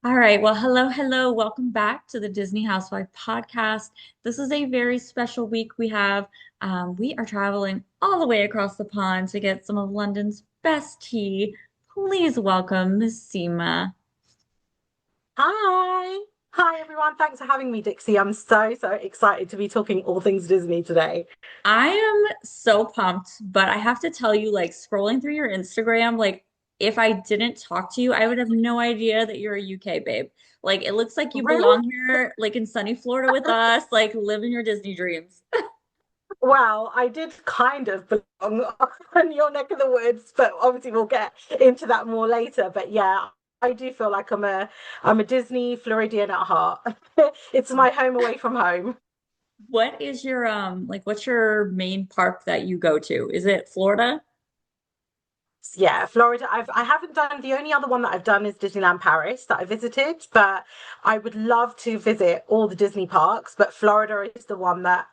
All right. Well, hello, hello. Welcome back to the Disney Housewife Podcast. This is a very special week we are traveling all the way across the pond to get some of London's best tea. Please welcome Miss Seema. Hi. Hi, everyone. Thanks for having me, Dixie. I'm so excited to be talking all things Disney today. I am so pumped, but I have to tell you, like, scrolling through your Instagram, like, if I didn't talk to you, I would have no idea that you're a UK babe. Like, it looks like you Really? belong here, like in sunny Florida with us, like living your Disney dreams. Well, I did kind of belong on your neck of the woods, but obviously we'll get into that more later. But yeah, I do feel like I'm a Disney Floridian at heart. It's my home away from home. What is your like what's your main park that you go to? Is it Florida? Yeah, Florida. I haven't done the only other one that I've done is Disneyland Paris that I visited, but I would love to visit all the Disney parks. But Florida is the one that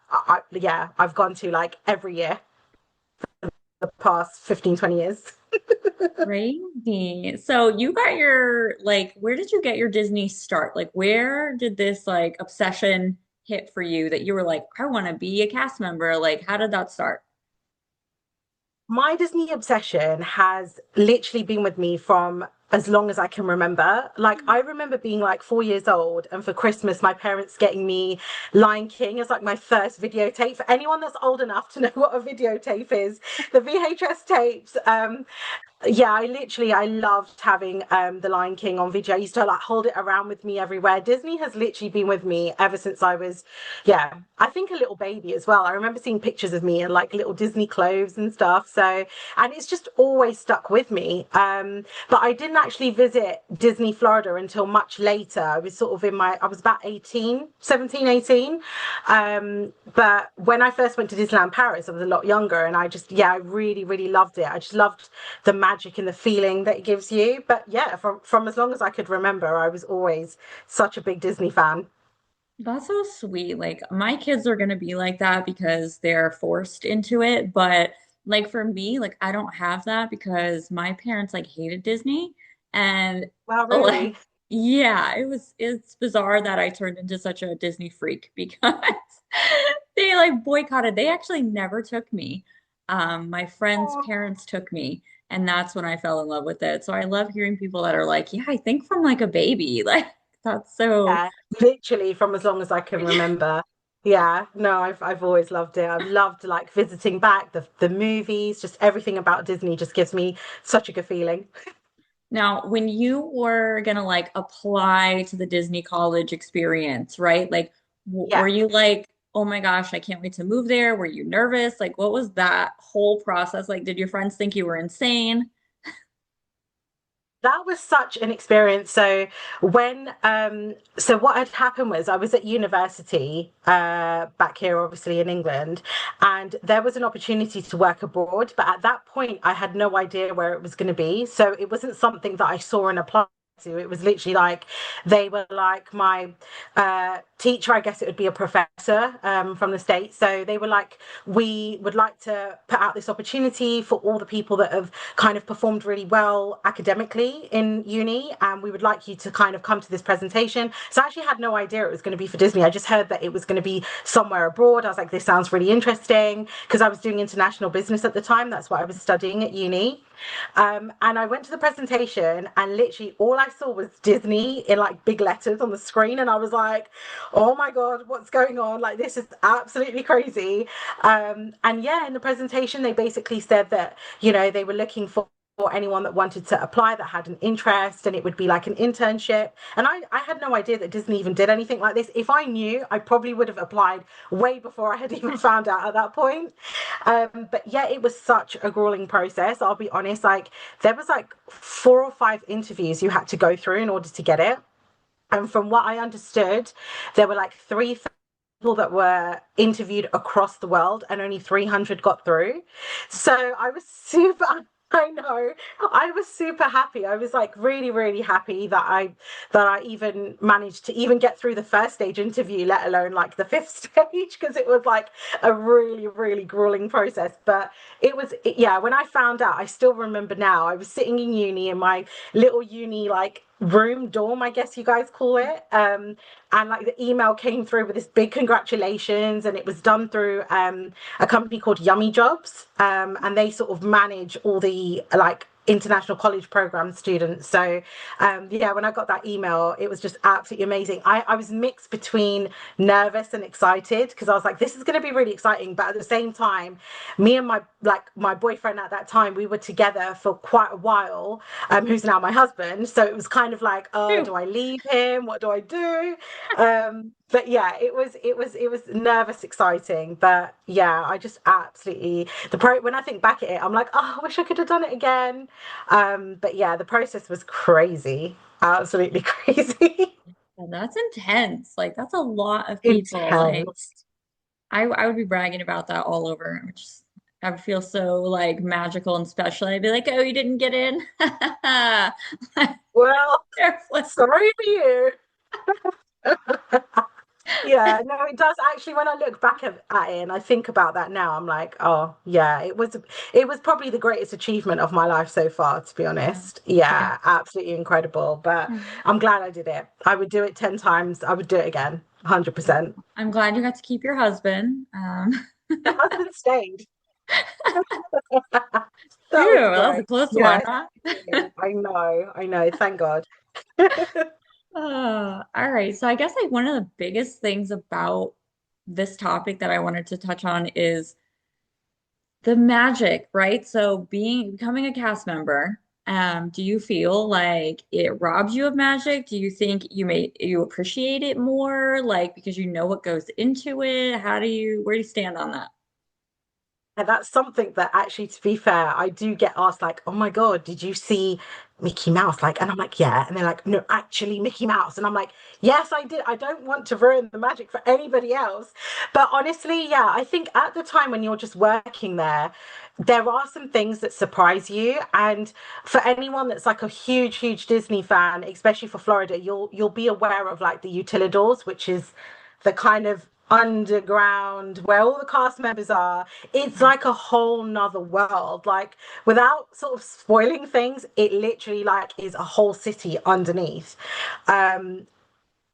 yeah, I've gone to like every year the past 15, 20 years. Crazy. So you got your like where did you get your Disney start? Like where did this like obsession hit for you that you were like, I want to be a cast member? Like how did that start? My Disney obsession has literally been with me from as long as I can remember. Like, I remember being like 4 years old, and for Christmas, my parents getting me Lion King as like my first videotape. For anyone that's old enough to know what a videotape is, the VHS tapes. Yeah, I loved having the Lion King on video. I used to like hold it around with me everywhere. Disney has literally been with me ever since I was, yeah, I think a little baby as well. I remember seeing pictures of me in like little Disney clothes and stuff. So, and it's just always stuck with me. But I didn't actually visit Disney Florida until much later. I was sort of I was about 18, 17, 18. But when I first went to Disneyland Paris, I was a lot younger, and I really loved it. I just loved the magic and the feeling that it gives you. But yeah, from as long as I could remember, I was always such a big Disney fan. That's so sweet. Like my kids are gonna be like that because they're forced into it. But like for me, like I don't have that because my parents like hated Disney. And Wow, like really? yeah, it's bizarre that I turned into such a Disney freak because they like boycotted. They actually never took me. My friends' Oh, parents took me, and that's when I fell in love with it. So I love hearing people that are like, yeah, I think from like a baby. Like that's so yeah, literally from as long as I can remember. Yeah, no, I've always loved it. I've loved like visiting back the movies, just everything about Disney just gives me such a good feeling. Now, when you were gonna like apply to the Disney college experience, right? Like, w were Yeah. you like, oh my gosh, I can't wait to move there? Were you nervous? Like, what was that whole process? Like, did your friends think you were insane? That was such an experience. So what had happened was I was at university back here, obviously in England, and there was an opportunity to work abroad. But at that point, I had no idea where it was going to be. So it wasn't something that I saw and applied to. It was literally like they were like my teacher. I guess it would be a professor from the States. So they were like, we would like to put out this opportunity for all the people that have kind of performed really well academically in uni, and we would like you to kind of come to this presentation. So I actually had no idea it was going to be for Disney. I just heard that it was going to be somewhere abroad. I was like, this sounds really interesting because I was doing international business at the time. That's what I was studying at uni. And I went to the presentation, and literally all I saw was Disney in like big letters on the screen. And I was like, oh my God, what's going on? Like, this is absolutely crazy. And yeah, in the presentation, they basically said that, they were looking for anyone that wanted to apply that had an interest, and it would be like an internship. And I had no idea that Disney even did anything like this. If I knew, I probably would have applied way before I had even found out at that point. But yeah, it was such a grueling process. I'll be honest, like there was like 4 or 5 interviews you had to go through in order to get it. And from what I understood, there were like three people that were interviewed across the world, and only 300 got through. So I was super, I know, I was super happy. I was like really happy that I even managed to even get through the first stage interview, let alone like the fifth stage, because it was like a really grueling process. But yeah, when I found out, I still remember now. I was sitting in uni in my little uni like room dorm, I guess you guys call it. And like the email came through with this big congratulations, and it was done through a company called Yummy Jobs, and they sort of manage all the like international college program students. So yeah, when I got that email, it was just absolutely amazing. I was mixed between nervous and excited because I was like, this is going to be really exciting, but at the same time, me and my boyfriend at that time, we were together for quite a while, who's now my husband. So it was kind of like, oh, Phew. do I leave him? What do I do? But yeah, it was nervous, exciting. But yeah, I just absolutely when I think back at it, I'm like, oh, I wish I could have done it again. But yeah, the process was crazy, absolutely crazy, And that's intense. Like that's a lot of people. Like intense. I would be bragging about that all over, which I would feel so like magical and special. I'd be like, "Oh, you didn't get in." Well, Like, sorry for you. Yeah, no, it does actually. When I look back at it and I think about that now, I'm like, oh yeah, it was probably the greatest achievement of my life so far, to be yeah, honest. yeah. Yeah, absolutely incredible. But I'm glad I did it. I would do it 10 times. I would do it again, Well, 100%. I'm glad you got to keep your husband. The husband stayed. That Phew, was that was a great. close one, Yes, huh? I know, I know. Thank God. All right. So I guess like one of the biggest things about this topic that I wanted to touch on is the magic, right? So becoming a cast member, do you feel like it robs you of magic? Do you think you appreciate it more, like because you know what goes into it? Where do you stand on that? And that's something that actually, to be fair, I do get asked, like, oh my God, did you see Mickey Mouse? Like, and I'm like, yeah. And they're like, no, actually, Mickey Mouse. And I'm like, yes, I did. I don't want to ruin the magic for anybody else. But honestly, yeah, I think at the time when you're just working there are some things that surprise you. And for anyone that's like a huge, huge Disney fan, especially for Florida, you'll be aware of like the utilidors, which is the kind of underground where all the cast members are. It's Mhm. like a whole nother world. Like without sort of spoiling things, it literally like is a whole city underneath. um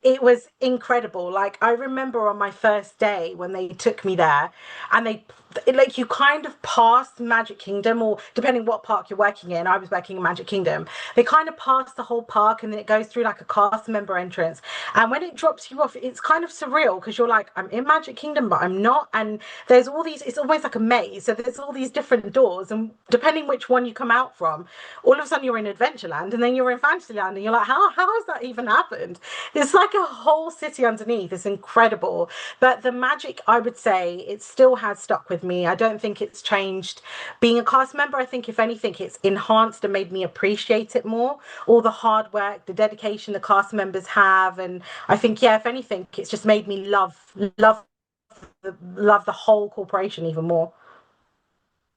it was incredible. Like I remember on my first day when they took me there, and like you kind of pass Magic Kingdom, or depending what park you're working in. I was working in Magic Kingdom. They kind of pass the whole park, and then it goes through like a cast member entrance. And when it drops you off, it's kind of surreal because you're like, I'm in Magic Kingdom, but I'm not. And there's all these. It's almost like a maze. So there's all these different doors, and depending which one you come out from, all of a sudden you're in Adventureland, and then you're in Fantasyland, and you're like, how has that even happened? It's like a whole city underneath. It's incredible. But the magic, I would say, it still has stuck with me. I don't think it's changed. Being a cast member, I think if anything, it's enhanced and made me appreciate it more. All the hard work, the dedication the cast members have, and I think, yeah, if anything, it's just made me love the whole corporation even more.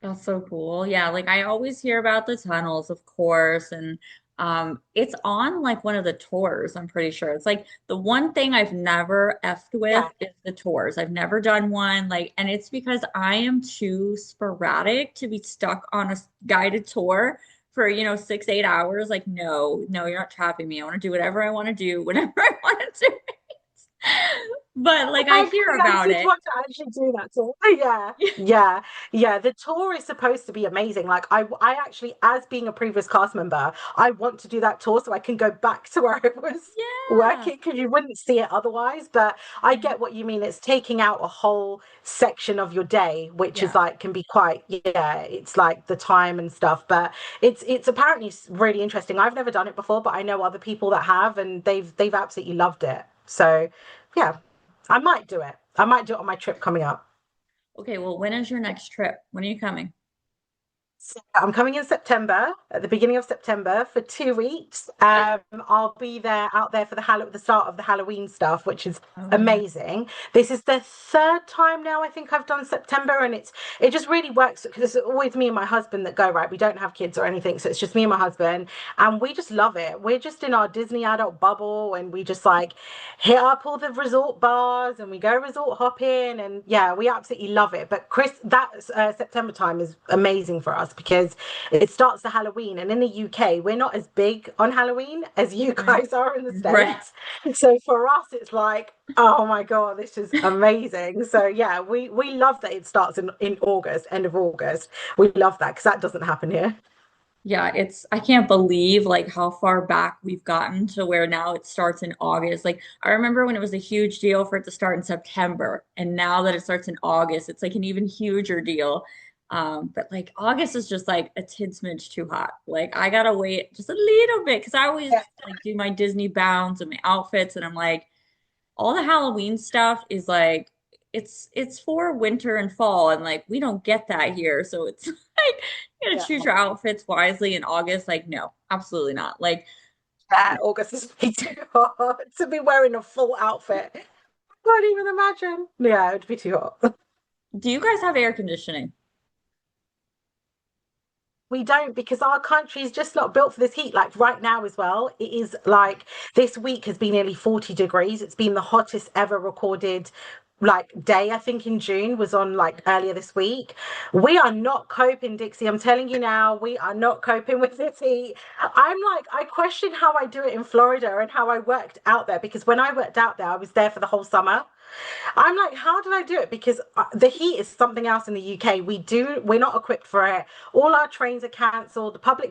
That's so cool. Yeah, like I always hear about the tunnels, of course, and it's on like one of the tours, I'm pretty sure. It's like the one thing I've never effed with Yeah. is the tours. I've never done one, like, and it's because I am too sporadic to be stuck on a guided tour for, 6, 8 hours. Like, no, no, you're not trapping me. I want to do whatever I want to do, whenever I want to do. But like I hear I about did it. want to actually do that tour. Yeah, yeah, yeah. The tour is supposed to be amazing. Like I actually, as being a previous cast member, I want to do that tour so I can go back to where I was Yeah. working because you wouldn't see it otherwise. But I get what you mean. It's taking out a whole section of your day, which is Yeah. like can be quite, yeah. It's like the time and stuff, but it's apparently really interesting. I've never done it before, but I know other people that have, and they've absolutely loved it. So yeah. I might do it. I might do it on my trip coming up. Okay, well, when is your next trip? When are you coming? So I'm coming in September, at the beginning of September for 2 weeks. I'll be there out there for the start of the Halloween stuff, which is Oh, yeah. amazing. This is the third time now I think I've done September, and it just really works because it's always me and my husband that go, right. We don't have kids or anything, so it's just me and my husband, and we just love it. We're just in our Disney adult bubble, and we just like hit up all the resort bars, and we go resort hopping, and yeah, we absolutely love it. But Chris, that September time is amazing for us us because it starts the Halloween. And in the UK, we're not as big on Halloween as you Right. guys are in the Right. States. So for us, it's like, oh my God, this is amazing. So yeah, we love that it starts in August, end of August. We love that because that doesn't happen here. Yeah, I can't believe like how far back we've gotten to where now it starts in August. Like I remember when it was a huge deal for it to start in September, and now that it starts in August, it's like an even huger deal. But like August is just like a tid smidge too hot. Like I gotta wait just a little bit because I always Yeah, like do my Disney bounds and my outfits, and I'm like, all the Halloween stuff is like it's for winter and fall, and like we don't get that here. So it's like you gotta yeah. choose your outfits wisely in August. Like, no, absolutely not. Like, Yeah, August is way too hot to be wearing a full outfit. I can't even imagine. Yeah, it'd be too hot. do you guys have air conditioning? We don't because our country is just not built for this heat. Like right now as well, it is like this week has been nearly 40 degrees. It's been the hottest ever recorded like day, I think in June was on like earlier this week. We are not coping, Dixie. I'm telling you now, we are not coping with this heat. I'm like, I question how I do it in Florida and how I worked out there because when I worked out there, I was there for the whole summer. I'm like, how did I do it? Because the heat is something else in the UK. We're not equipped for it. All our trains are cancelled. The public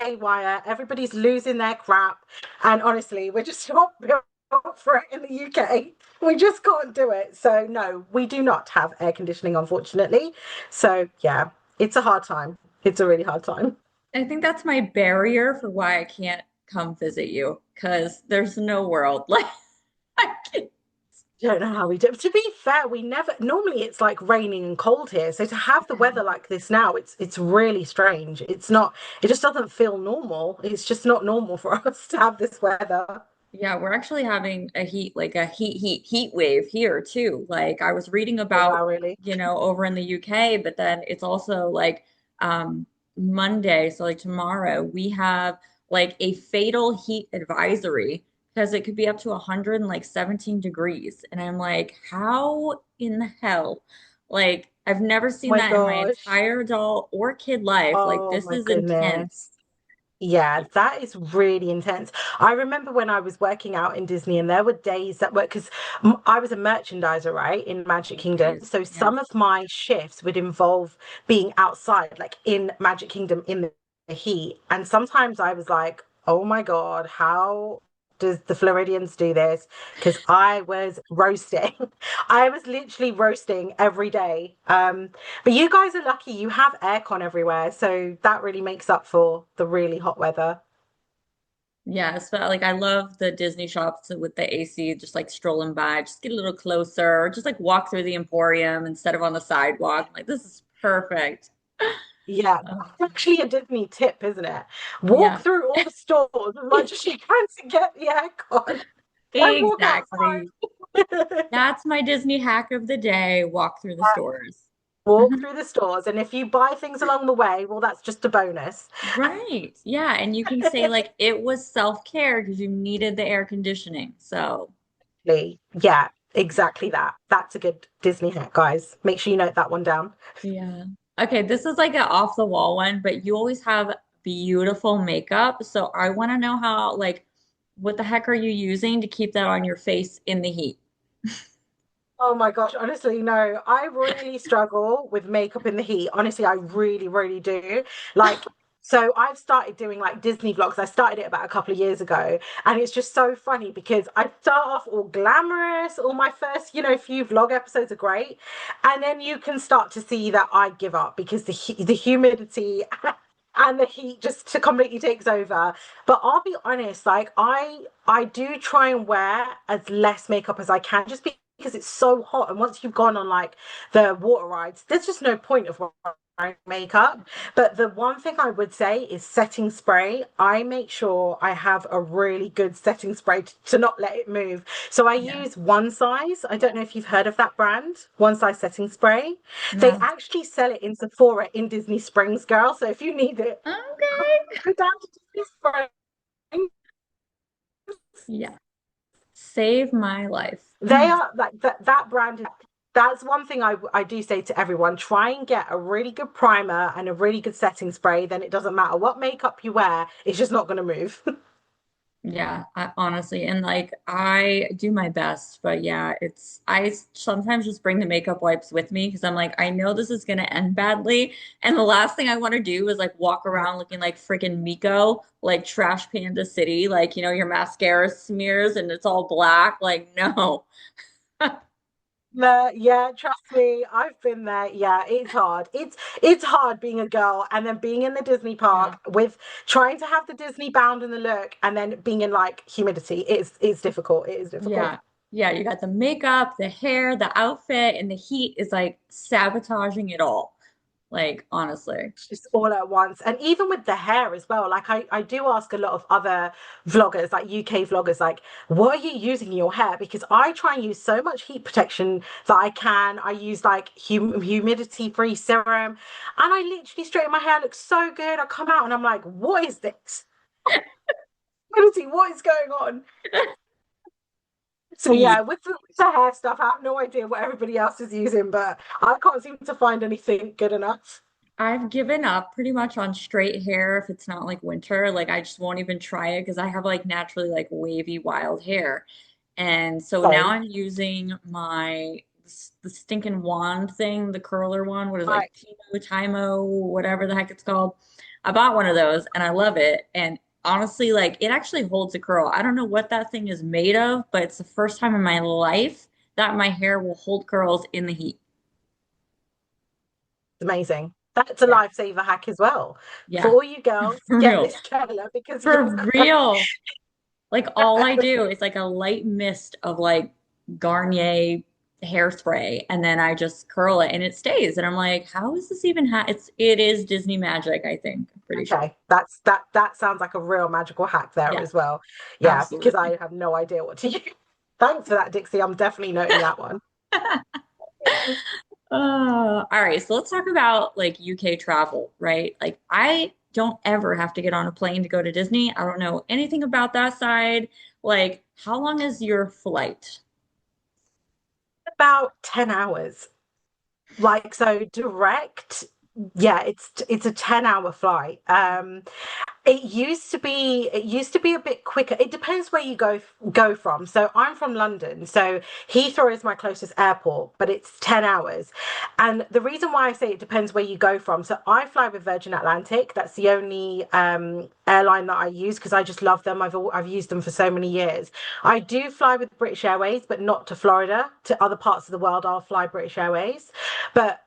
wire. Everybody's losing their crap. And honestly, we're just not built for it in the UK. We just can't do it. So no, we do not have air conditioning, unfortunately. So yeah, it's a hard time. It's a really hard time. I think that's my barrier for why I can't come visit you because there's no world like I can't. Don't know how we do. To be fair, we never normally it's like raining and cold here. So to have the weather like this now, it's really strange. It's not, it just doesn't feel normal. It's just not normal for us to have this weather. Yeah, we're actually having like a heat wave here too. Like I was reading Oh about, wow, really? over in the UK, but then it's also like um Monday, so like tomorrow, we have like a fatal heat advisory because it could be up to 100 and like 17 degrees. And I'm like, how in the hell? Like I've never Oh seen my that in my gosh. entire adult or kid life. Like Oh this my is intense. goodness. Yeah, that is really intense. I remember when I was working out in Disney, and there were days that were because I was a merchandiser, right, in Magic Oh, Kingdom. geez. So Yes. some of my shifts would involve being outside, like in Magic Kingdom in the heat. And sometimes I was like, oh my God, how does the Floridians do this? Because I was roasting. I was literally roasting every day. But you guys are lucky you have aircon everywhere, so that really makes up for the really hot weather. Yes, but like I love the Disney shops with the AC, just like strolling by, just get a little closer, or just like walk through the Emporium instead of on the sidewalk. Like this is perfect. Yeah, Oh, that's actually a Disney tip, isn't it? Walk yeah, through all the stores as much as you can to get the aircon and walk exactly. outside. That's my Disney hack of the day. Walk through the stores. Walk through the stores, and if you buy things along the way, well, that's just a bonus. Right. Yeah, and you can say like it was self-care because you needed the air conditioning. So, Yeah, exactly that. That's a good Disney hack, guys. Make sure you note that one down. yeah. Okay, this is like an off the wall one, but you always have beautiful makeup. So I want to know how, like, what the heck are you using to keep that on your face in the heat? Oh my gosh, honestly, no. I really struggle with makeup in the heat. Honestly, I really, really do. Like, so I've started doing like Disney vlogs. I started it about a couple of years ago, and it's just so funny because I start off all glamorous. All my first, few vlog episodes are great, and then you can start to see that I give up because the humidity and the heat just completely takes over. But I'll be honest, like I do try and wear as less makeup as I can, just because it's so hot. And once you've gone on like the water rides, there's just no point of wearing makeup. But the one thing I would say is setting spray. I make sure I have a really good setting spray to not let it move. So I Yeah. use One Size. I don't know if you've heard of that brand, One Size setting spray. They No. actually sell it in Sephora in Disney Springs, girl. So if you need it, Okay. go down to Disney Springs. Yeah. Save my life. They are like that brand. That's one thing I do say to everyone. Try and get a really good primer and a really good setting spray. Then it doesn't matter what makeup you wear, it's just not going to move. Yeah, honestly, and like I do my best, but yeah, I sometimes just bring the makeup wipes with me because I'm like, I know this is gonna end badly, and the last thing I want to do is like walk around looking like freaking Miko, like Trash Panda City, like your mascara smears and it's all black. Like, no. Yeah, trust me, I've been there. Yeah, it's hard. It's hard being a girl and then being in the Disney Yeah. park with trying to have the Disney bound and the look and then being in like humidity. It's difficult. It is difficult. Yeah. Yeah, you got the makeup, the hair, the outfit, and the heat is like sabotaging it all. Like, honestly. Just all at once. And even with the hair as well, like I do ask a lot of other vloggers, like UK vloggers, like, what are you using in your hair? Because I try and use so much heat protection that I can. I use like humidity-free serum, and I literally straighten my hair, looks so good. I come out and I'm like, what is this? Humidity, what is going on? So Yeah. yeah, with the hair stuff, I have no idea what everybody else is using, but I can't seem to find anything good enough. I've given up pretty much on straight hair if it's not like winter. Like I just won't even try it because I have like naturally like wavy wild hair. And so now Same. I'm using the stinking wand thing, the curler one, what is it, like Right. Timo, whatever the heck it's called. I bought one of those and I love it. And honestly, like it actually holds a curl. I don't know what that thing is made of, but it's the first time in my life that my hair will hold curls in the heat. Amazing. That's a Yeah. lifesaver hack as well. For Yeah. all you girls, For get real. this trailer because For you're real. Like all I do is like a light mist of like Garnier hairspray and then I just curl it and it stays. And I'm like, how is this even it is Disney magic, I think. I'm pretty sure. okay. That sounds like a real magical hack there Yeah, as well. Yeah, because absolutely. I have no idea what to use. Thanks for that, Dixie. I'm definitely noting that one. All right, so let's talk about like UK travel, right? Like I don't ever have to get on a plane to go to Disney. I don't know anything about that side. Like, how long is your flight? About 10 hours. Like so direct. Yeah, it's a 10-hour flight. It used to be a bit quicker. It depends where you go from. So I'm from London, so Heathrow is my closest airport, but it's 10 hours. And the reason why I say it depends where you go from, so I fly with Virgin Atlantic. That's the only airline that I use because I just love them. I've used them for so many years. I do fly with British Airways, but not to Florida. To other parts of the world, I'll fly British Airways. But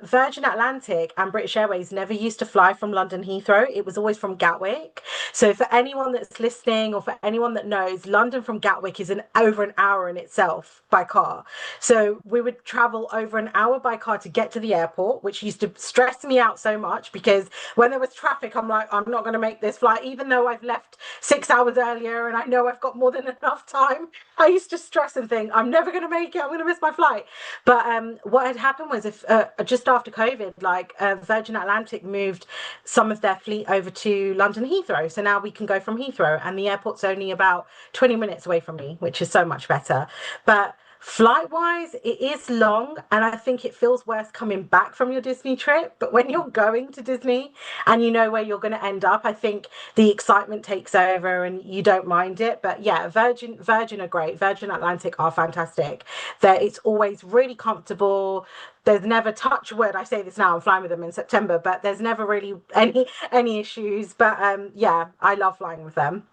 Virgin Atlantic and British Airways never used to fly from London Heathrow. It was always from Gatwick. So for anyone that's listening or for anyone that knows, London from Gatwick is over an hour in itself by car. So we would travel over an hour by car to get to the airport, which used to stress me out so much because when there was traffic, I'm like, I'm not going to make this flight, even though I've left 6 hours earlier and I know I've got more than enough time. I used to stress and think, I'm never going to make it. I'm going to miss my flight. But what had happened was, if just after COVID, like Virgin Atlantic moved some of their fleet over to London Heathrow, so now we can go from Heathrow, and the airport's only about 20 minutes away from me, which is so much better. But flight wise, it is long, and I think it feels worse coming back from your Disney trip. But when you're going to Disney and you know where you're going to end up, I think the excitement takes over and you don't mind it. But yeah, Virgin are great. Virgin Atlantic are fantastic. It's always really comfortable. There's never, touch wood, I say this now, I'm flying with them in September, but there's never really any issues. But yeah, I love flying with them.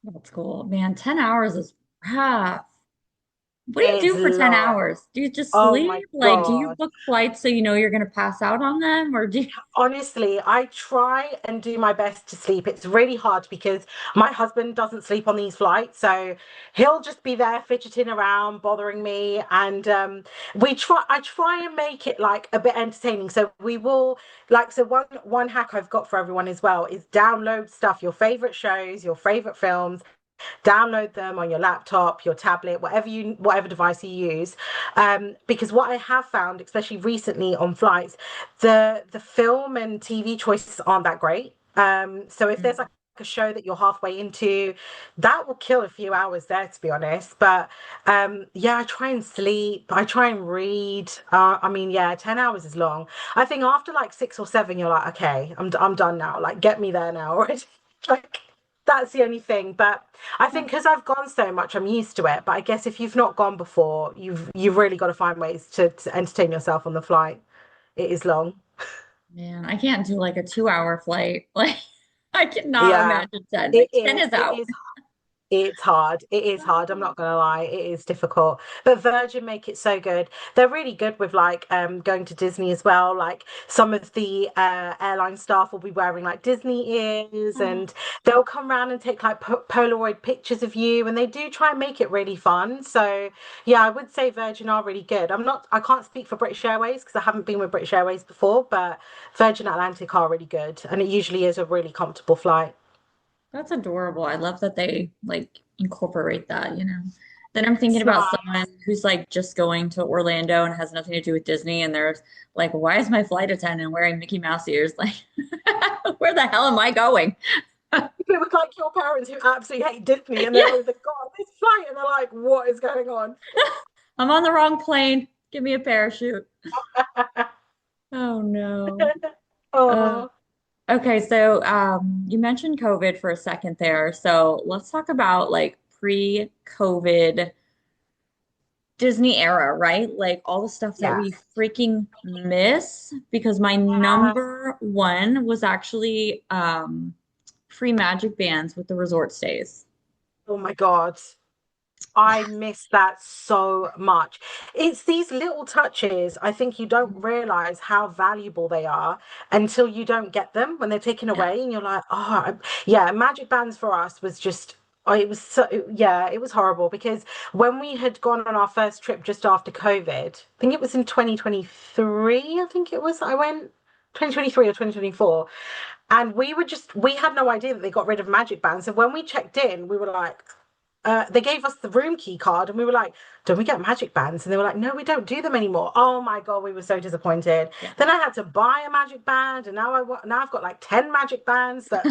That's cool. Man, 10 hours is rough. What do you It's do for 10 long. hours? Do you just Oh my sleep? Like, do you God. book flights so you know you're going to pass out on them? Or do you... Honestly, I try and do my best to sleep. It's really hard because my husband doesn't sleep on these flights, so he'll just be there fidgeting around, bothering me. And I try and make it like a bit entertaining. So we will like so one hack I've got for everyone as well is download stuff, your favorite shows, your favorite films, download them on your laptop, your tablet, whatever device you use. Because what I have found, especially recently on flights, the film and TV choices aren't that great. So if there's like a show that you're halfway into, that will kill a few hours there, to be honest. But yeah, I try and sleep. I try and read. I mean, yeah, 10 hours is long. I think after like 6 or 7, you're like, okay, I'm done now. Like, get me there now already. Like, that's the only thing. But I think because I've gone so much, I'm used to it. But I guess if you've not gone before, you've really got to find ways to entertain yourself on the flight. It is long. Man, I can't do like a 2 hour flight. Like I cannot Yeah, imagine 10. it Like 10 is. is It out. is. It's hard. It is hard. I'm not gonna lie. It is difficult. But Virgin make it so good. They're really good with like going to Disney as well. Like some of the airline staff will be wearing like Disney ears, and they'll come around and take like Polaroid pictures of you, and they do try and make it really fun. So yeah, I would say Virgin are really good. I can't speak for British Airways because I haven't been with British Airways before, but Virgin Atlantic are really good, and it usually is a really comfortable flight. That's adorable. I love that they like incorporate that, you know. Then I'm thinking It's about nice. someone who's like just going to Orlando and has nothing to do with Disney, and they're like, why is my flight attendant wearing Mickey Mouse ears? Like, where the hell am I going? It was like your parents who absolutely hate Disney and Yeah, they've got this flight and they're like, what is going on? I'm on the wrong plane. Give me a parachute. Oh no. Uh, Oh, okay, so you mentioned COVID for a second there. So let's talk about like pre-COVID Disney era, right? Like all the stuff that we yes. freaking miss because my Yes. number one was actually free magic bands with the resort stays. Oh my God. I miss that so much. It's these little touches, I think you don't realize how valuable they are until you don't get them when they're taken Yeah. away, and you're like, oh, yeah, magic bands for us was just. Oh, it was so, yeah, it was horrible because when we had gone on our first trip just after COVID, I think it was in 2023, I think it was, I went 2023 or 2024, and we had no idea that they got rid of magic bands. So when we checked in, we were like, they gave us the room key card and we were like, don't we get magic bands? And they were like, no, we don't do them anymore. Oh my God, we were so disappointed. Yeah. Then I had to buy a magic band, and now I've got like 10 magic bands that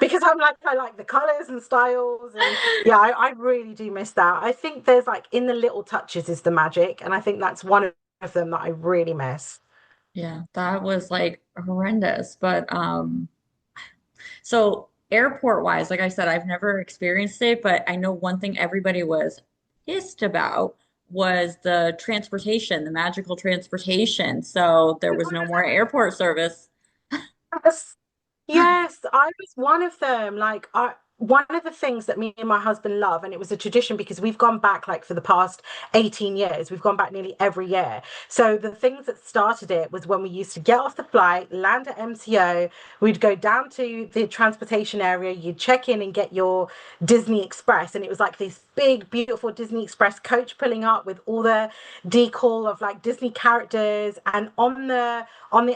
because I like the colors and styles, and yeah, I really do miss that. I think there's like in the little touches is the magic, and I think that's one of them that I really miss. Yeah, that was like horrendous. But so airport wise, like I said, I've never experienced it, but I know one thing everybody was pissed about was the transportation, the magical transportation. So there was no more airport service. Yes. Yes, I was one of them. One of the things that me and my husband love, and it was a tradition because we've gone back like for the past 18 years, we've gone back nearly every year. So the things that started it was when we used to get off the flight, land at MCO, we'd go down to the transportation area, you'd check in and get your Disney Express. And it was like this big, beautiful Disney Express coach pulling up with all the decal of like Disney characters. And on the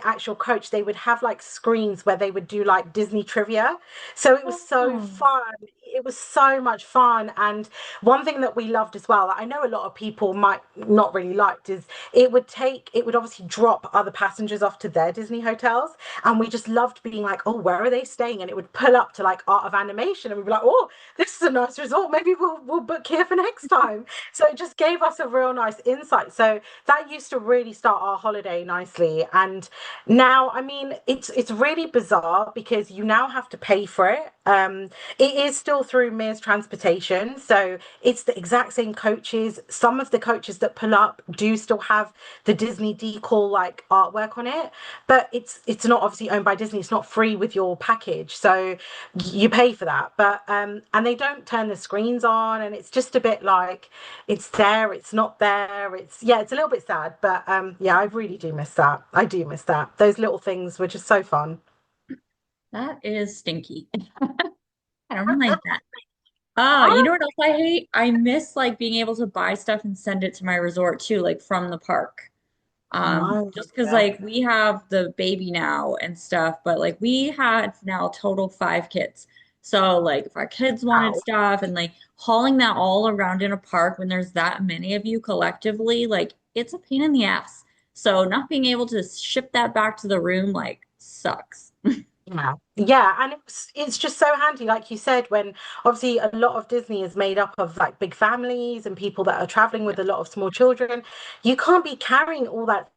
actual coach, they would have like screens where they would do like Disney trivia. So it was so Oh, fun. It was so much fun. And one thing that we loved as well, that I know a lot of people might not really liked, is it would obviously drop other passengers off to their Disney hotels. And we just loved being like, oh, where are they staying? And it would pull up to like Art of Animation. And we'd be like, oh, this is a nice resort. Maybe we'll book here for next time. So it just gave us a real nice insight. So that used to really start our holiday nicely. And now, I mean, it's really bizarre because you now have to pay for it. It is still through Mears Transportation, so it's the exact same coaches. Some of the coaches that pull up do still have the Disney decal like artwork on it, but it's not obviously owned by Disney. It's not free with your package, so you pay for that. But and they don't turn the screens on, and it's just a bit like it's there, it's not there. It's yeah, it's a little bit sad, but yeah, I really do miss that. I do miss that. Those little things were just so fun. that is stinky. I don't like that. Oh, I you know don't what else I hate? I miss like being able to buy stuff and send it to my resort too, like from the park. know. Just because Yeah. like we have the baby now and stuff, but like we had now total 5 kids. So like if our kids wanted Wow. stuff and like hauling that all around in a park when there's that many of you collectively, like it's a pain in the ass. So not being able to ship that back to the room like sucks. Yeah, yeah, and it's just so handy, like you said, when obviously a lot of Disney is made up of like big families and people that are traveling Yeah. with a lot of small children. You can't be carrying all that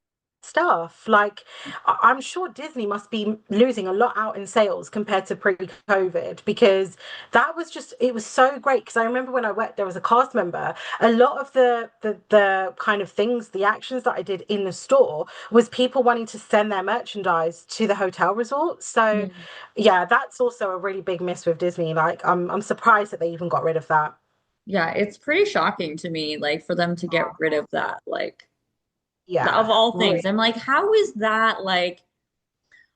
stuff. Like I'm sure Disney must be losing a lot out in sales compared to pre-COVID because that was just it was so great. Because I remember when I worked there as a cast member, a lot of the kind of things, the actions that I did in the store was people wanting to send their merchandise to the hotel resort. So Mm. yeah, that's also a really big miss with Disney. Like I'm surprised that they even got rid of that. Yeah, it's pretty shocking to me, like for them to get rid of that, like of Yeah, all things. really. I'm like, how is that like,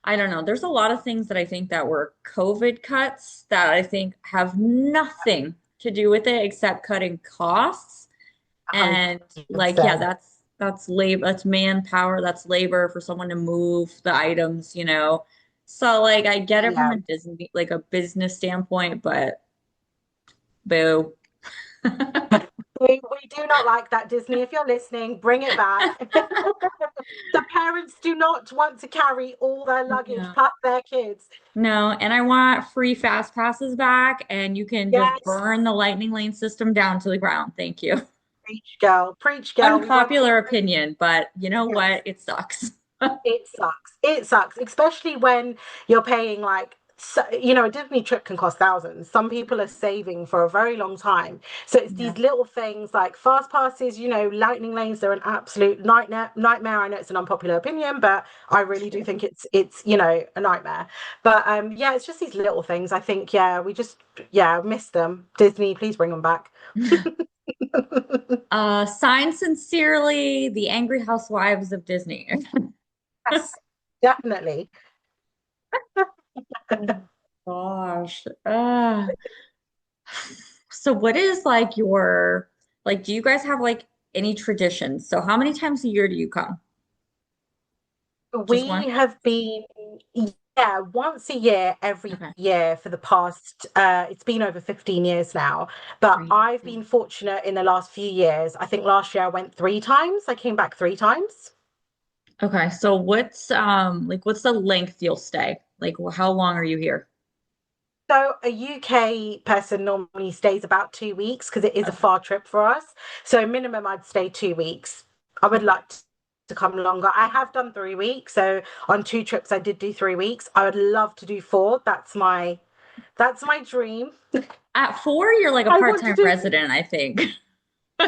I don't know. There's a lot of things that I think that were COVID cuts that I think have nothing to do with it except cutting costs. And like, yeah, 100%. that's labor, that's manpower, that's labor for someone to move the items, you know. So like I get it from Yeah. a Disney like a business standpoint, but boo. We do not like that, Disney. If you're listening, bring it back. The parents do not want to carry all their luggage Yeah. plus their kids. No, and I want free fast passes back, and you can just Yes, burn the lightning lane system down to the ground. Thank you. preach, girl. Preach, girl. We won't Unpopular tolerate. opinion, but you know Yes. what? It sucks. It sucks. It sucks, especially when you're paying like a Disney trip can cost thousands. Some people are saving for a very long time. So it's Yeah. these little things like fast passes, lightning lanes, they're an absolute nightmare. I know it's an unpopular opinion, but I really do think it's a nightmare. But yeah, it's just these little things. I think, yeah, we just miss them. Disney, please bring them back. Signed sincerely, the Angry Housewives of Disney. Yes, definitely. Oh gosh. So what is like your like do you guys have like any traditions? So how many times a year do you come? Just We one? have been, yeah, once a year, every Okay. year for the past, it's been over 15 years now. But I've Crazy. been fortunate in the last few years. I think last year I went 3 times. I came back 3 times. Okay, so what's the length you'll stay? Like how long are you here? So a UK person normally stays about 2 weeks because it is a Okay. far trip for us. So minimum I'd stay 2 weeks. I would Okay. like to come longer. I have done 3 weeks. So on 2 trips I did do 3 weeks. I would love to do four. That's my dream. At 4, you're like a I want to part-time do. resident, I think. I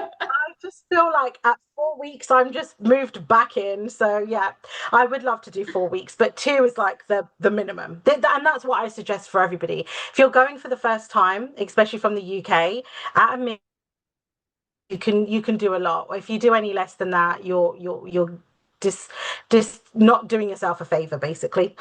just feel like at 4 weeks I'm just moved back in. So yeah, I would love to do 4 weeks, but two is like the minimum. And that's what I suggest for everybody. If you're going for the first time, especially from the UK, at a minimum, you can do a lot. If you do any less than that, you're just not doing yourself a favor, basically.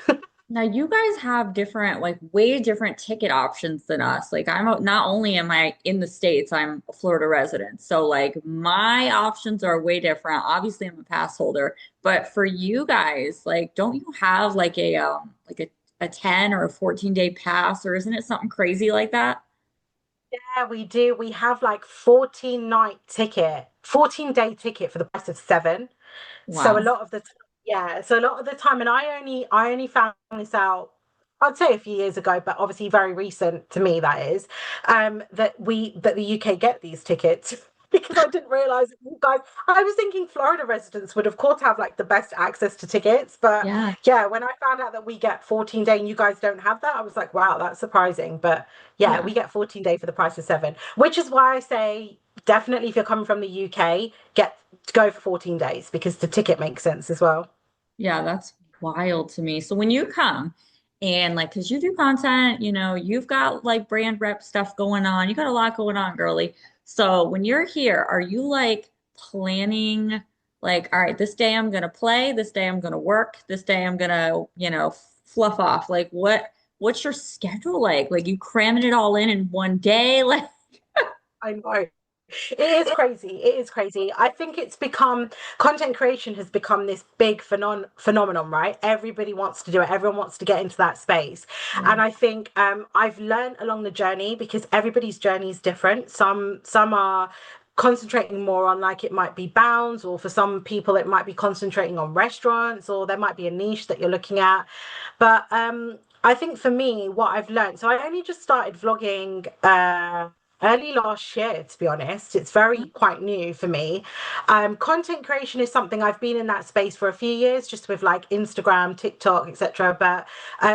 Now you guys have different, like way different ticket options than us. Like not only am I in the States, I'm a Florida resident. So like my options are way different. Obviously I'm a pass holder, but for you guys, like don't you have like a 10 or a 14-day pass or isn't it something crazy like that? Yeah, we do. We have like 14-day ticket for the price of seven. So a Wow. lot of the so a lot of the time, and I only found this out, I'd say a few years ago, but obviously very recent to me that is, that the UK get these tickets because I didn't realize that you guys. I was thinking Florida residents would of course have like the best access to tickets, but Yeah. yeah, when I found out that we get 14-day and you guys don't have that, I was like, wow, that's surprising. But yeah, Yeah. we get 14-day for the price of seven, which is why I say definitely if you're coming from the UK, get to go for 14 days because the ticket makes sense as well. Yeah, that's wild to me. So when you come and like, cause you do content, you know, you've got like brand rep stuff going on. You got a lot going on, girly. So when you're here, are you like planning like, all right, this day I'm gonna play, this day I'm gonna work, this day I'm gonna, fluff off. Like what's your schedule like? Like you cramming it all in one day? Like, I know. It is crazy. It is crazy. I think it's become content creation has become this big phenomenon, right? Everybody wants to do it. Everyone wants to get into that space. yeah, And I think I've learned along the journey because everybody's journey is different. Some are concentrating more on like it might be bounds, or for some people it might be concentrating on restaurants, or there might be a niche that you're looking at. But I think for me, what I've learned, so I only just started vlogging early last year, to be honest. It's very quite new for me. Content creation is something I've been in that space for a few years, just with like Instagram, TikTok, etc. But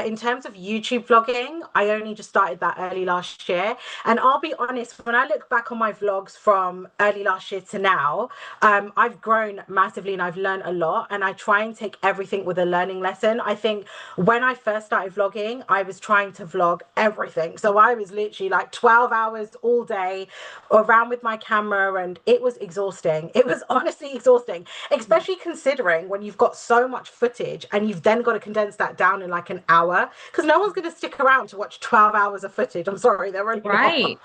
in terms of YouTube vlogging, I only just started that early last year. And I'll be honest, when I look back on my vlogs from early last year to now, I've grown massively and I've learned a lot. And I try and take everything with a learning lesson. I think when I first started vlogging, I was trying to vlog everything. So I was literally like 12 hours all day around with my camera, and it was exhausting. It was honestly exhausting, especially considering when you've got so much footage and you've then got to condense that down in like an hour because no one's going to stick around to watch 12 hours of footage. I'm sorry, they're really not. Right.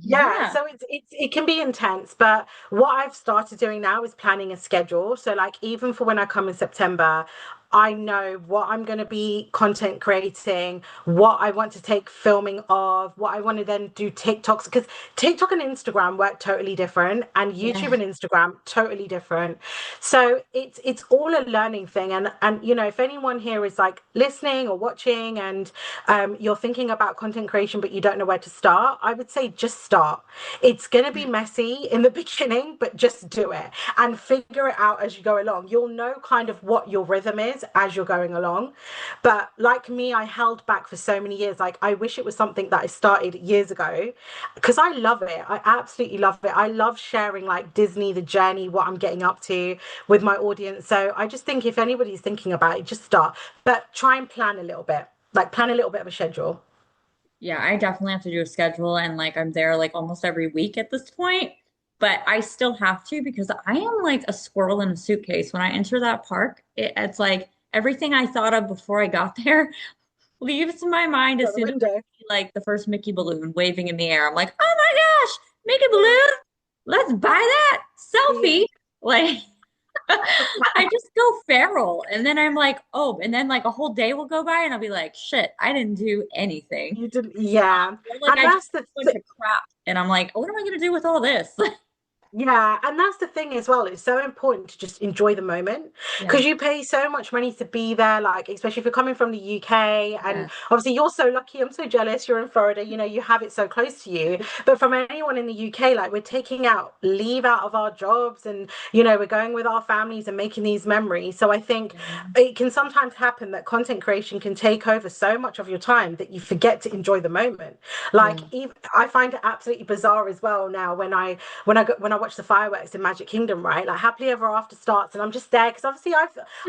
Yeah, Yeah. so it can be intense, but what I've started doing now is planning a schedule. So like even for when I come in September, I know what I'm going to be content creating, what I want to take filming of, what I want to then do TikToks because TikTok and Instagram work totally different and YouTube Yeah. and Instagram totally different. So it's all a learning thing and you know if anyone here is like listening or watching and you're thinking about content creation but you don't know where to start, I would say just start. It's going to be messy in the beginning, but just do it and figure it out as you go along. You'll know kind of what your rhythm is as you're going along. But like me, I held back for so many years. Like, I wish it was something that I started years ago because I love it. I absolutely love it. I love sharing like Disney, the journey, what I'm getting up to with my audience. So I just think if anybody's thinking about it, just start, but try and plan a little bit, like plan a little bit of a schedule. Yeah, I definitely have to do a schedule and like I'm there like almost every week at this point, but I still have to because I am like a squirrel in a suitcase. When I enter that park, it's like everything I thought of before I got there leaves my mind as Out the soon as I window. see like the first Mickey balloon waving in the air. I'm like, oh my gosh, Mickey balloon, let's buy that selfie. Like I just go feral. And then I'm like, oh, and then like a whole day will go by and I'll be like, shit, I didn't do anything. You didn't, yeah. Or like And I just that's did a bunch of crap. And I'm like, what am I gonna do with all this? yeah, and that's the thing as well. It's so important to just enjoy the moment Yeah, because you pay so much money to be there. Like, especially if you're coming from the UK, and yeah. obviously you're so lucky. I'm so jealous. You're in Florida. You know, you have it so close to you. But from anyone in the UK, like we're taking out leave out of our jobs, and you know, we're going with our families and making these memories. So I think Yeah. it can sometimes happen that content creation can take over so much of your time that you forget to enjoy the moment. Like, Yeah. even I find it absolutely bizarre as well now when I watch the fireworks in Magic Kingdom, right? Like Happily Ever After starts, and I'm just there because obviously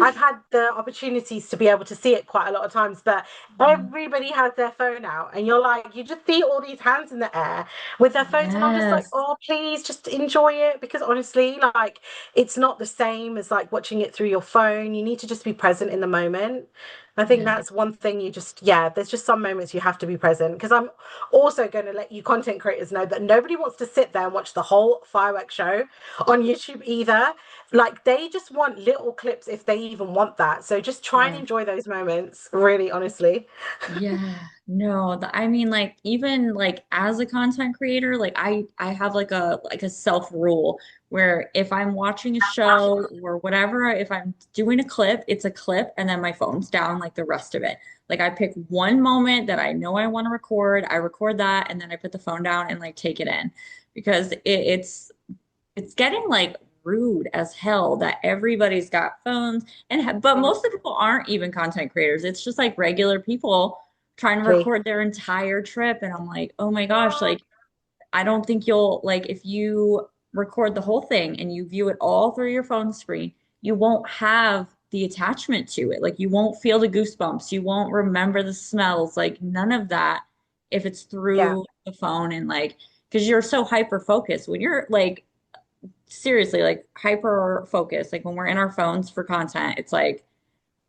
I've had the opportunities to be able to see it quite a lot of times, but Mhm. everybody has their phone out, and you're like, you just see all these hands in the air with their phones, and I'm just like, Yes. oh, please just enjoy it because honestly, like it's not the same as like watching it through your phone. You need to just be present in the moment. I think Yeah. that's one thing you just, yeah, there's just some moments you have to be present because I'm also going to let you content creators know that nobody wants to sit there and watch the whole fireworks show on YouTube either. Like they just want little clips if they even want that. So just try and Yeah. enjoy those moments, really, honestly. Yeah, no, I mean like even like as a content creator, like I have like a self rule where if I'm watching a show or whatever, if I'm doing a clip, it's a clip and then my phone's down like the rest of it. Like I pick one moment that I know I want to record, I record that and then I put the phone down and like take it in because it's getting like rude as hell that everybody's got phones and but most of the people aren't even content creators. It's just like regular people trying to Exactly. record their entire trip and I'm like, "Oh my gosh, like I don't think you'll like if you record the whole thing and you view it all through your phone screen, you won't have the attachment to it. Like you won't feel the goosebumps, you won't remember the smells, like none of that if it's Yeah. through the phone and like because you're so hyper focused when you're like seriously like hyper focused. Like when we're in our phones for content, it's like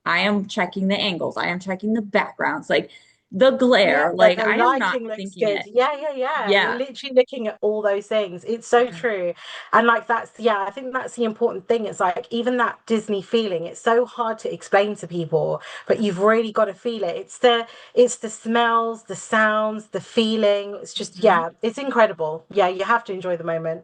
I am checking the angles, I am checking the backgrounds, like the Yeah, glare. that Like the I am not lighting looks thinking good. it. Yeah, yeah, yeah. You're Yeah. literally looking at all those things. It's so Yeah. true. And like that's yeah, I think that's the important thing. It's like even that Disney feeling, it's so hard to explain to people, but you've really got to feel it. It's the smells, the sounds, the feeling. It's just Mhm. yeah, it's incredible. Yeah, you have to enjoy the moment.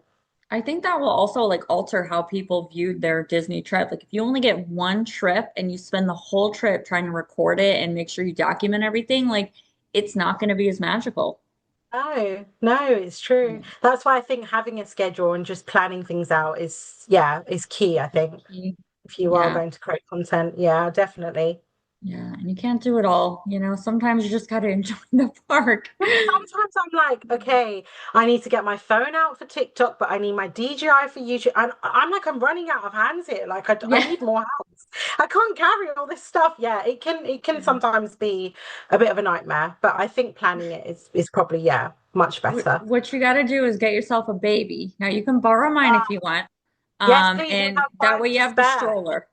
I think that will also like alter how people viewed their Disney trip. Like if you only get one trip and you spend the whole trip trying to record it and make sure you document everything, like it's not going to be as magical. No, no, it's true. Yeah. That's why I think having a schedule and just planning things out is, yeah, is key, I think, Key. if you are Yeah. going to create content. Yeah, definitely. Yeah. And you can't do it all. Sometimes you just got to enjoy the park. Sometimes I'm like, okay, I need to get my phone out for TikTok, but I need my DJI for YouTube. And I'm like, I'm running out of hands here. Like, I Yeah. need more hands. I can't carry all this stuff. Yeah, it can Yeah. sometimes be a bit of a nightmare, but I think planning it is probably, yeah, much better. What you got to do is get yourself a baby. Now you can borrow mine if you want. Yes, please. I And have that way five you to have the spare. stroller.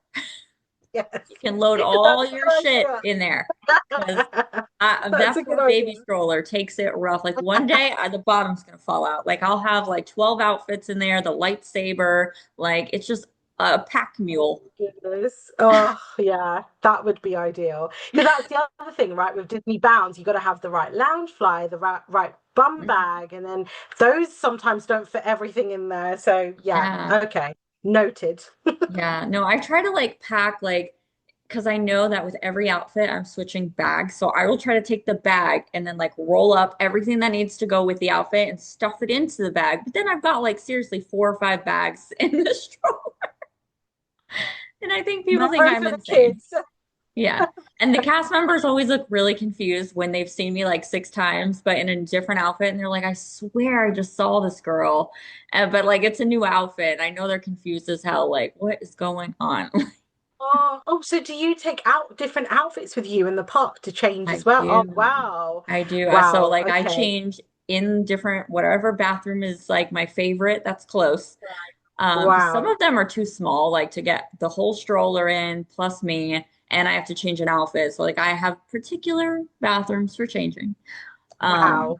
Yes, You can load all that's a your good shit idea. in there because That's that a good poor idea. baby stroller takes it rough. Like one day, the bottom's gonna fall out. Like I'll have like 12 outfits in there, the lightsaber. Like it's just a pack mule. Goodness. Oh, yeah, that would be ideal. Because that's the other thing, right? With Disney Bounds, you got to have the right lounge fly, the right bum bag, and then those sometimes don't fit everything in there. So, yeah, Yeah. okay, noted. Yeah. No, I try to like pack like because I know that with every outfit I'm switching bags. So I will try to take the bag and then like roll up everything that needs to go with the outfit and stuff it into the bag. But then I've got like seriously 4 or 5 bags in the stroller. And I think No people think room I'm for the insane. kids. Yeah. And the cast members always look really confused when they've seen me like 6 times, but in a different outfit. And they're like, I swear I just saw this girl. But like, it's a new outfit. I know they're confused as hell. Like, what is going on? Oh, so do you take out different outfits with you in the park to change I as well? Oh, do. wow. I do. So Wow. like, I Okay. change in different, whatever bathroom is like my favorite that's close. Because some Wow. of them are too small, like to get the whole stroller in plus me, and I have to change an outfit. So like I have particular bathrooms for changing. Um, Wow.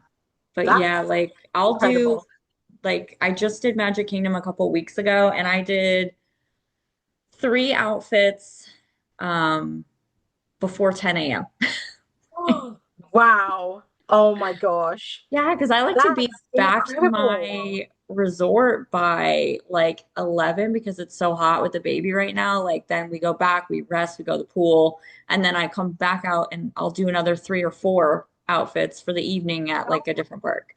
but yeah, That's like I'll do incredible. like I just did Magic Kingdom a couple weeks ago, and I did 3 outfits before 10 a.m. Oh, wow. Oh my gosh. Yeah, because I like to be That's back to incredible. my resort by like 11 because it's so hot with the baby right now. Like then we go back, we rest, we go to the pool, and then I come back out and I'll do another 3 or 4 outfits for the evening at like a different park.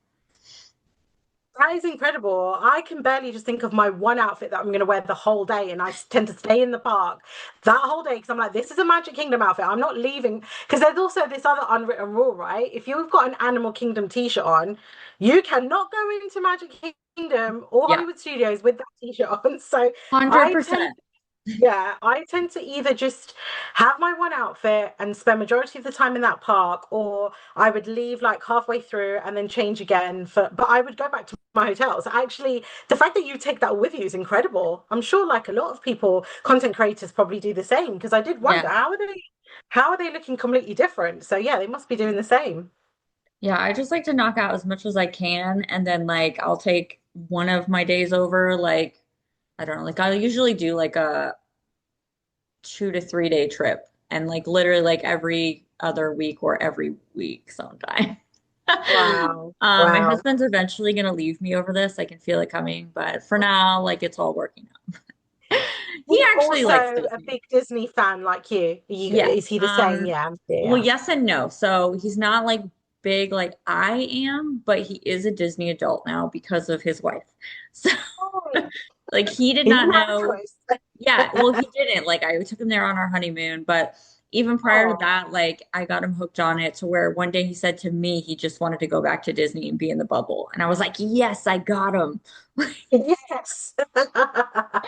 That is incredible. I can barely just think of my one outfit that I'm going to wear the whole day, and tend to stay in the park that whole day because I'm like, this is a Magic Kingdom outfit. I'm not leaving because there's also this other unwritten rule, right? If you've got an Animal Kingdom t-shirt on, you cannot go into Magic Kingdom or Yeah, Hollywood Studios with that t-shirt on. So I tend 100%. Yeah, I tend to either just have my one outfit and spend majority of the time in that park, or I would leave like halfway through and then change again but I would go back to my hotel. So actually the fact that you take that with you is incredible. I'm sure like a lot of people, content creators probably do the same because I did wonder Yeah. how are they looking completely different? So yeah, they must be doing the same. Yeah, I just like to knock out as much as I can and then like I'll take one of my days over like I don't know, like I'll usually do like a 2 to 3 day trip and like literally like every other week or every week sometime. Wow. My Wow. husband's eventually gonna leave me over this. I can feel it coming, but for now, like it's all working out. He He's actually also likes a Disney. big Disney fan like you. Yeah. Is he the same? Yeah. Well, Yeah. yes and no. So he's not like big like I am, but he is a Disney adult now because of his wife. So Oh, like he did he not didn't have a know. choice. Yeah, well, he didn't. Like, I took him there on our honeymoon, but even prior to Oh, that, like, I got him hooked on it to where one day he said to me he just wanted to go back to Disney and be in the bubble. And I was like, yes, I got him. yes. Yeah,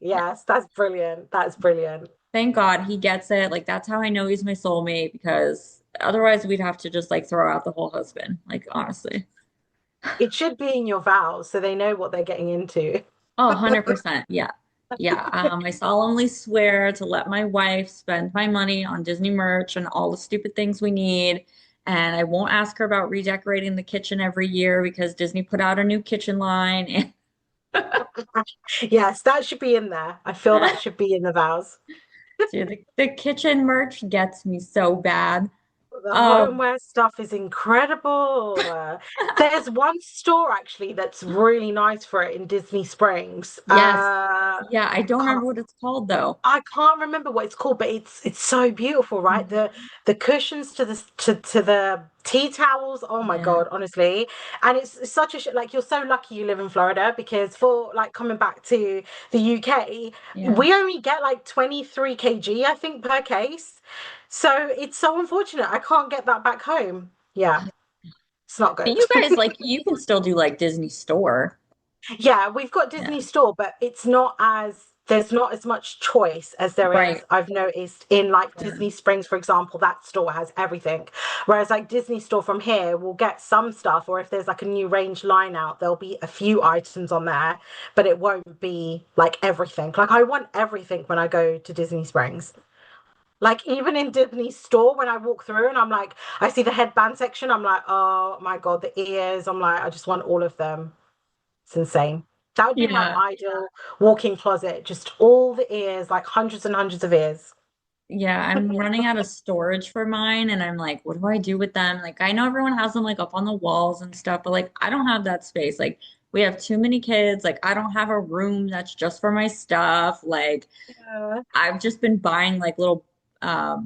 Yes, that's brilliant. That's brilliant. thank God he gets it. Like, that's how I know he's my soulmate because otherwise we'd have to just like throw out the whole husband, like, honestly. It should be in your vows so they know what they're getting into. Oh, 100%. Yeah. Yeah. I solemnly swear to let my wife spend my money on Disney merch and all the stupid things we need. And I won't ask her about redecorating the kitchen every year because Disney put out a new kitchen line. Yes, that should be in there. I feel And that should be in the vows. dude, the kitchen merch gets me so bad. The Um, homeware stuff is incredible. There's one store actually that's really nice for it in Disney Springs. yes. Yeah, I don't Can't remember what it's called though. I can't remember what it's called, but it's so beautiful, right? Mhm. The cushions to the tea towels. Oh my Yeah, God, honestly. And it's such a like you're so lucky you live in Florida because for like coming back to the UK, yeah. we only get like 23 kg, I think, per case. So it's so unfortunate. I can't get that back home. Yeah, it's not But good. you guys like you can still do like Disney Store. Yeah, we've got Yeah. Disney Store, but it's not as there's not as much choice as there Right. is, I've noticed in like Yeah. Disney Springs, for example, that store has everything. Whereas like Disney Store from here will get some stuff, or if there's like a new range line out, there'll be a few items on there, but it won't be like everything. Like I want everything when I go to Disney Springs. Like even in Disney Store, when I walk through and I'm like, I see the headband section, I'm like, oh my God, the ears. I'm like, I just want all of them. It's insane. That would be my Yeah. ideal walk-in closet. Just all the ears, like hundreds and hundreds of ears. Yeah, I'm running out of storage for mine and I'm like, what do I do with them? Like I know everyone has them like up on the walls and stuff, but like I don't have that space. Like we have too many kids. Like I don't have a room that's just for my stuff. Like Yeah. I've just been buying like little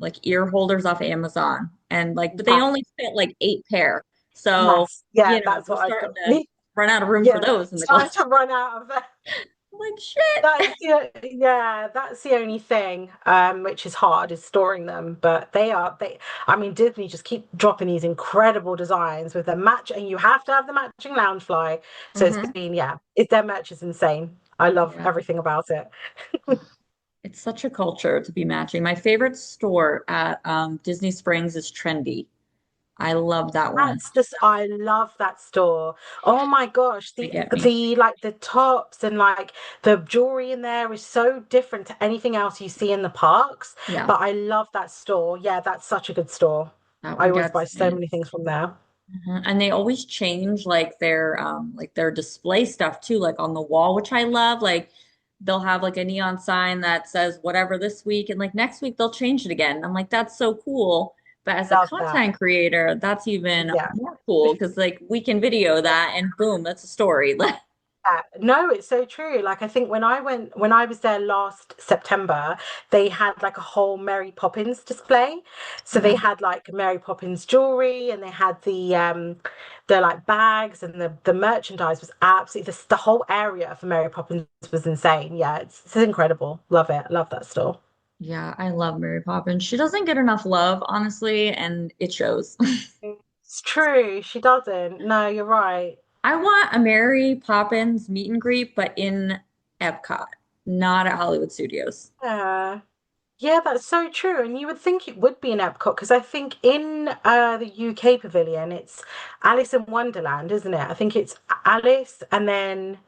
like ear holders off Amazon and like but they only Yes, fit like 8 pair. So, yes, yeah, you know, that's we're what I've starting got. to run out of room for Yeah, those in the starting closet. to run out of that. I'm like shit. That's the only thing, which is hard, is storing them. But I mean, Disney just keep dropping these incredible designs with their match, and you have to have the matching lounge fly. So Hmm. it's their merch is insane. I love Yeah. everything about it. It's such a culture to be matching. My favorite store at Disney Springs is Trendy. I love that one. I love that store. Oh my gosh, They the get me. the like the tops and like the jewelry in there is so different to anything else you see in the parks. Yeah, But I love that store. Yeah, that's such a good store. that I one always buy gets so me. many things from there. Mhm. And they always change like their display stuff too, like on the wall, which I love. Like they'll have like a neon sign that says whatever this week, and like next week they'll change it again. I'm like, that's so cool. But as a Love that. content creator, that's even Yeah. more cool because like we can video that and boom, that's a story. Yeah, no, it's so true. Like I think when I was there last September, they had like a whole Mary Poppins display. So they Yeah. had like Mary Poppins jewelry and they had the like bags and the merchandise was absolutely the whole area for Mary Poppins was insane. Yeah, it's incredible. Love it. Love that store. Yeah, I love Mary Poppins. She doesn't get enough love, honestly, and it shows. It's true. She doesn't. No, you're right. I want a Mary Poppins meet and greet, but in Epcot, not at Hollywood Studios. Yeah. Yeah, that's so true. And you would think it would be in Epcot because I think in the UK pavilion it's Alice in Wonderland, isn't it? I think it's Alice and then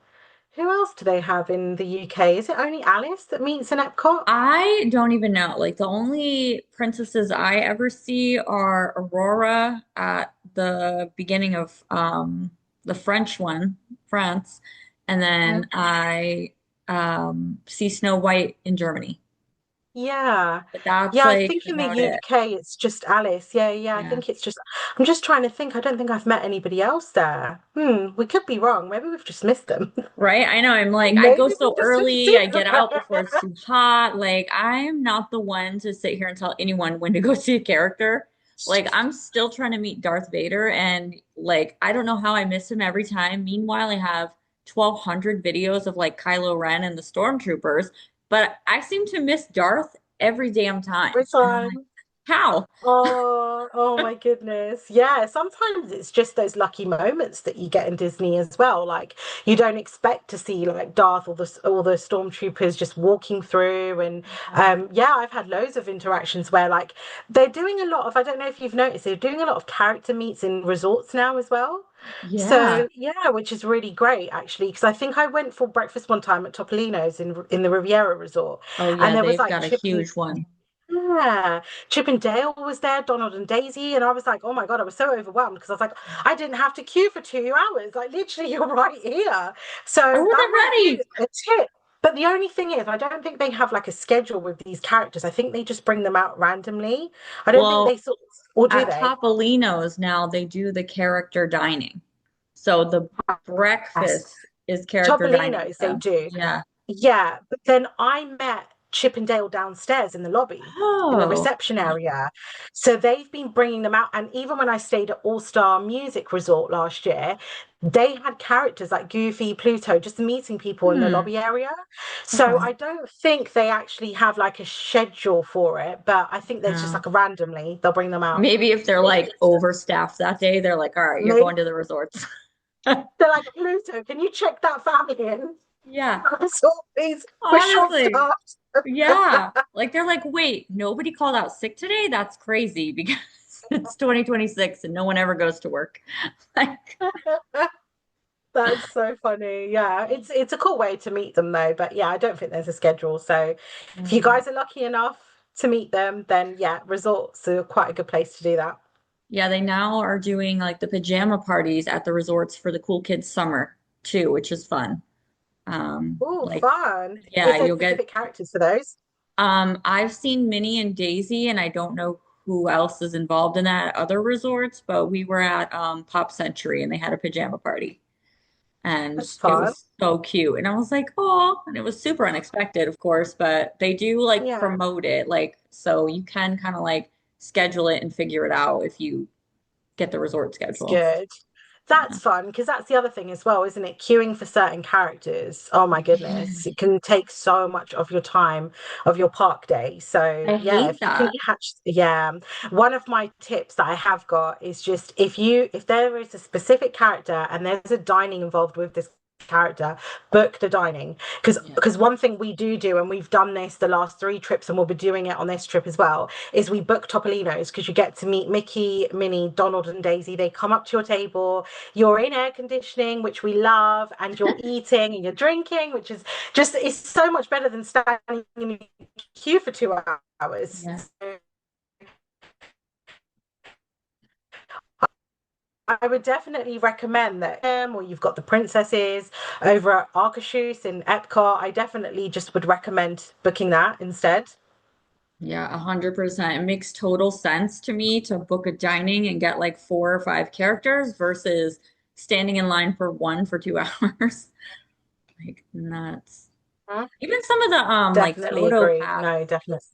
who else do they have in the UK? Is it only Alice that meets in Epcot? I don't even know. Like the only princesses I ever see are Aurora at the beginning of the French one, France, and then Mhm. I see Snow White in Germany. Yeah. But that's Yeah, I like think in the about it. UK it's just Alice. Yeah, yeah, I Yeah. think it's just I'm just trying to think. I don't think I've met anybody else there. We could be wrong. Maybe we've just missed them. Right? I know. I'm like, I Maybe go we've so just missed early. I it. get out before it's too hot. Like, I'm not the one to sit here and tell anyone when to go see a character. Like, I'm still trying to meet Darth Vader, and like, I don't know how I miss him every time. Meanwhile, I have 1,200 videos of like Kylo Ren and the Stormtroopers, but I seem to miss Darth every damn time. Every And I'm like, time. how? Oh my goodness. Yeah, sometimes it's just those lucky moments that you get in Disney as well. Like you don't expect to see like Darth or the stormtroopers just walking through and Yeah. yeah, I've had loads of interactions where like they're doing a lot of I don't know if you've noticed, they're doing a lot of character meets in resorts now as well. Yeah. So yeah, which is really great actually, because I think I went for breakfast one time at Topolino's in the Riviera Resort, Oh, and yeah. there was They've like got a huge one. yeah, Chip and Dale was there, Donald and Daisy, and I was like, oh my God, I was so overwhelmed because I was like, I didn't have to queue for 2 hours. Like literally, you're right here. I So that wasn't might be ready. a tip. But the only thing is, I don't think they have like a schedule with these characters. I think they just bring them out randomly. I don't think Well, they sort, or do at they? Topolino's now they do the character dining. So the Yes. breakfast is character dining with Topolino's, they them. do. Yeah. Yeah, but then I met Chip and Dale downstairs in the lobby, in the Oh, reception area. So they've been bringing them out. And even when I stayed at All Star Music Resort last year, they had characters like Goofy, Pluto, just meeting people in the hmm. lobby area. So Okay. I don't think they actually have like a schedule for it, but I think there's just No. like a randomly, they'll bring them out. Maybe if they're like overstaffed that day, they're like, all right, you're Maybe going to the resorts. they're like, Pluto, can you check that family in? Yeah. So please, we're short Honestly. staffed. Yeah. Like they're like, wait, nobody called out sick today? That's crazy because it's 2026 and no one ever goes to work. Like, That's so funny. Yeah, it's a cool way to meet them though. But yeah, I don't think there's a schedule. So if you mm. guys are lucky enough to meet them, then yeah, resorts are quite a good place to do that. Yeah, they now are doing like the pajama parties at the resorts for the cool kids summer too, which is fun. Oh, Like, fun. yeah, Is there you'll get specific characters for those? I've seen Minnie and Daisy, and I don't know who else is involved in that at other resorts, but we were at Pop Century and they had a pajama party and That's it fun. was so cute. And I was like, oh, and it was super unexpected, of course, but they do like Yeah. promote it, like so you can kind of like schedule it and figure it out if you get the resort It's schedule. good. Yeah. That's fun because that's the other thing as well, isn't it? Queuing for certain characters. Oh my goodness. It can take so much of your time of your park day. So I yeah, hate if you can that. catch, yeah. One of my tips that I have got is just if there is a specific character and there's a dining involved with this character, book the dining. Because Yeah. because one thing we do, and we've done this the last three trips, and we'll be doing it on this trip as well, is we book Topolino's because you get to meet Mickey, Minnie, Donald, and Daisy. They come up to your table. You're in air conditioning, which we love, and you're eating and you're drinking, which is just it's so much better than standing in a queue for 2 hours. Yeah. So I would definitely recommend that. Or you've got the princesses over at Arcachus in Epcot. I definitely just would recommend booking that instead. Yeah, 100%. It makes total sense to me to book a dining and get like 4 or 5 characters versus standing in line for one for 2 hours. Like nuts. Mhm. Even some of the like Definitely photo agree. pass No, definitely.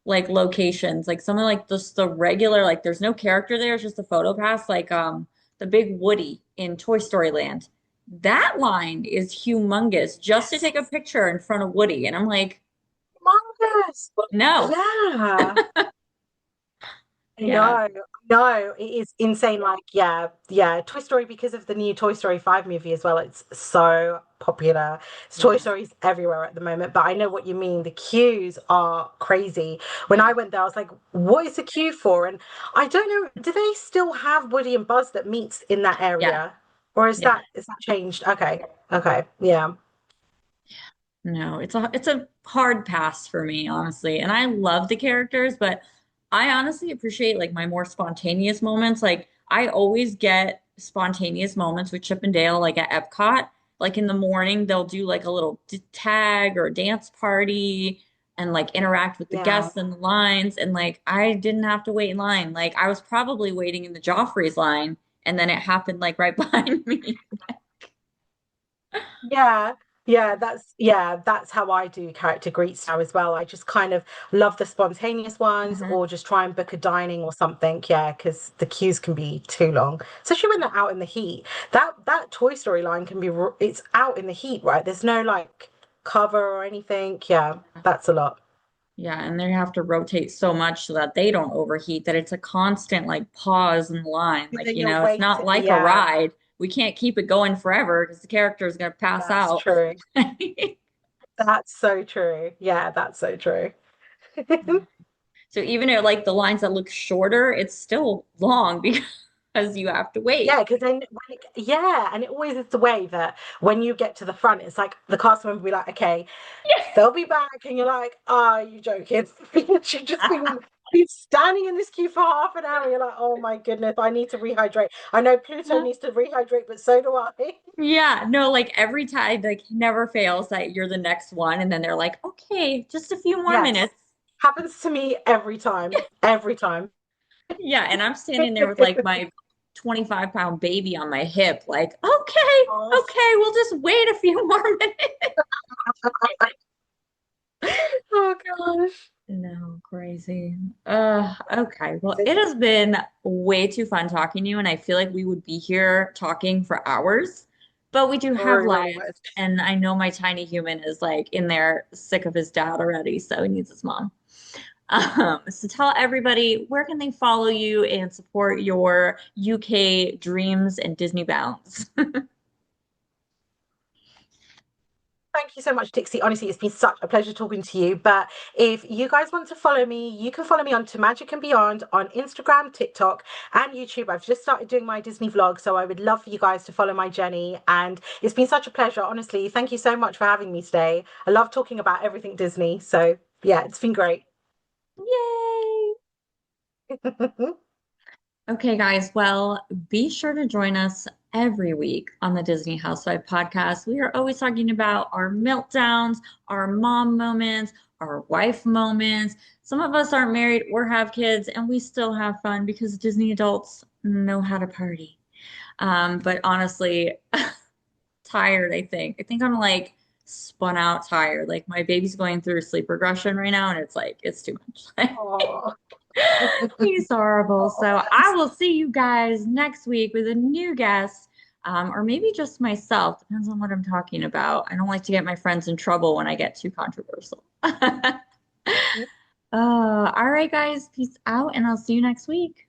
like locations, like some of like just the regular, like there's no character there, it's just a photo pass, like the big Woody in Toy Story Land. That line is humongous just to Yes. take a picture in front of Woody. And I'm like, Marvelous. no. Yeah. Yeah. No, no, it is insane. Like, yeah, yeah. Toy Story, because of the new Toy Story 5 movie as well, it's so popular. Toy Yeah. Story's everywhere at the moment, but I know what you mean. The queues are crazy. When Yeah. I went there, I was like, what is the queue for? And I don't know, do they still have Woody and Buzz that meets in that Yeah. area? Or Yeah. is that changed? Okay. Okay. Yeah. No, it's a hard pass for me, honestly. And I love the characters, but I honestly appreciate like my more spontaneous moments. Like I always get spontaneous moments with Chip and Dale, like at Epcot. Like in the morning, they'll do like a little tag or dance party and like interact with the Yeah. guests in the lines. And like I didn't have to wait in line. Like I was probably waiting in the Joffrey's line, and then it happened like right behind me. Yeah, that's how I do character greets now as well. I just kind of love the spontaneous ones Mhm. or just try and book a dining or something. Yeah, because the queues can be too long, especially when they're out in the heat. That Toy Story line can be it's out in the heat, right? There's no like cover or anything. Yeah, that's a lot. Yeah, and they have to rotate so much so that they don't overheat, that it's a constant like pause in the line. And Like, then you're it's not waiting. like a Yeah, ride. We can't keep it going forever because the character is going to pass that's out. true. That's so true. Yeah, that's so true. So even if like the lines that look shorter, it's still long because you have to wait. Yeah, because then yeah, and it always is the way that when you get to the front, it's like the cast member will be like, okay, they'll be back, and you're like, are you joking? Should just be He's standing in this queue for half an hour. You're like, oh my goodness, I need to rehydrate. I know Pluto needs to rehydrate, but so do I. Yeah, no, like every time, like never fails that you're the next one, and then they're like, okay, just a few more Yes. minutes. Happens to me every time. Every time. Yeah, and I'm standing there with like my 25-pound baby on my hip, like, okay, Gosh. okay, we'll just wait a few more minutes. Oh gosh. No, crazy. Okay. Well, it has been way too fun talking to you, and I feel like we would be here talking for hours, but we do have Very long lives, list. and I know my tiny human is like in there sick of his dad already, so he needs his mom. So tell everybody where can they follow you and support your UK dreams and Disney bounds. Thank you so much, Dixie. Honestly, it's been such a pleasure talking to you. But if you guys want to follow me, you can follow me on To Magic and Beyond on Instagram, TikTok, and YouTube. I've just started doing my Disney vlog, so I would love for you guys to follow my journey. And it's been such a pleasure, honestly. Thank you so much for having me today. I love talking about everything Disney. So yeah, it's been great. Yay! Okay, guys. Well, be sure to join us every week on the Disney Housewife podcast. We are always talking about our meltdowns, our mom moments, our wife moments. Some of us aren't married or have kids, and we still have fun because Disney adults know how to party. But honestly, tired, I think. I think I'm like spun out tired. Like my baby's going through sleep regression right now, and it's like, it's too much. Oh, He's horrible. oh, So I bless. will see you guys next week with a new guest, or maybe just myself. Depends on what I'm talking about. I don't like to get my friends in trouble when I get too controversial. All right, guys. Peace out, and I'll see you next week.